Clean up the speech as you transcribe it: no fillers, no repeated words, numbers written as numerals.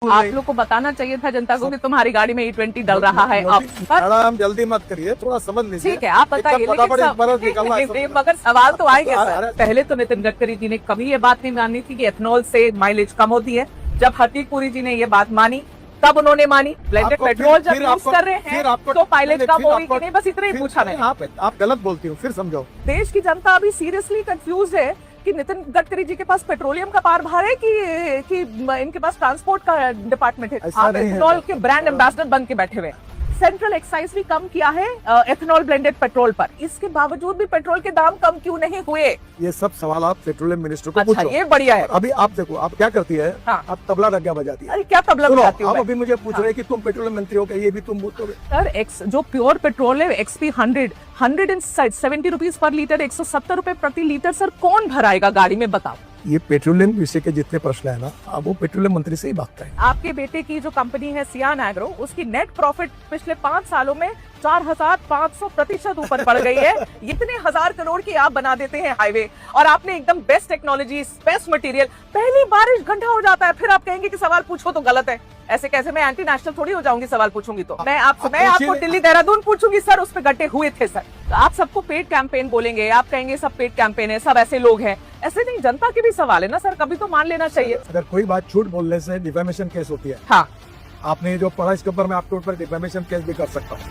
आप लोग को बताना चाहिए था जनता को कि तुम्हारी गाड़ी में E20 डल रहा है। मैडम जल्दी मत करिए, थोड़ा समझ लीजिए। ठीक है, आप बताइए, मगर सवाल तो आएंगे सर। पहले तो नितिन गडकरी जी ने कभी ये बात नहीं मानी थी कि एथनॉल से माइलेज कम होती है। जब हरदीप पुरी जी ने ये बात मानी तब उन्होंने मानी। ब्लेंडेड पेट्रोल जब यूज कर रहे हैं तो माइलेज कम होगी कि नहीं, बस इतना ही पूछा मैंने। आप गलत बोलती हो, फिर समझो। देश की जनता अभी सीरियसली कंफ्यूज है कि नितिन गडकरी जी के पास पेट्रोलियम का कारभार है कि इनके पास ट्रांसपोर्ट का डिपार्टमेंट है। आप एथनॉल के ब्रांड एम्बेसडर बन के बैठे हुए। सेंट्रल एक्साइज भी कम किया है एथनॉल ब्लेंडेड पेट्रोल पर, इसके बावजूद भी पेट्रोल के दाम कम क्यों नहीं हुए? ये सब सवाल आप पेट्रोलियम मिनिस्टर को पूछो। ये बढ़िया है। अभी आप देखो, आप क्या करती है? हाँ। आप तबला रग्गा बजाती है। अरे क्या तबला बजाती हो? आप अभी मुझे पूछ रहे हैं कि तुम पेट्रोलियम मंत्री हो क्या? ये भी तुम पूछोगे? सर जो प्योर पेट्रोल है XP 170 रुपीज पर लीटर, 170 रुपए प्रति लीटर। सर कौन भराएगा गाड़ी में, बताओ? ये पेट्रोलियम विषय के जितने प्रश्न है ना, अब वो पेट्रोलियम मंत्री से ही भागता है। आपके बेटे की जो कंपनी है सियान एग्रो, उसकी नेट प्रॉफिट पिछले 5 सालों में 4500% ऊपर बढ़ गई है। इतने 1000 करोड़ की आप बना देते हैं हाईवे, और आपने एकदम बेस्ट टेक्नोलॉजी, बेस्ट मटेरियल। पहली बारिश घंटा हो जाता है, फिर आप कहेंगे कि सवाल पूछो तो गलत है। ऐसे कैसे? मैं एंटी नेशनल थोड़ी हो जाऊंगी सवाल पूछूंगी तो। मैं आपको दिल्ली देहरादून पूछूंगी, सर उस पे गड्ढे हुए थे सर। तो आप सबको पेड कैंपेन बोलेंगे, आप कहेंगे सब पेड कैंपेन है, सब ऐसे लोग हैं। ऐसे नहीं, जनता के भी सवाल है ना सर, कभी तो मान लेना चाहिए। अगर कोई बात झूठ बोलने से डिफेमेशन केस होती है। हाँ, आपने जो पढ़ा इसके ऊपर मैं आपके ऊपर डिफेमेशन केस भी कर सकता हूँ।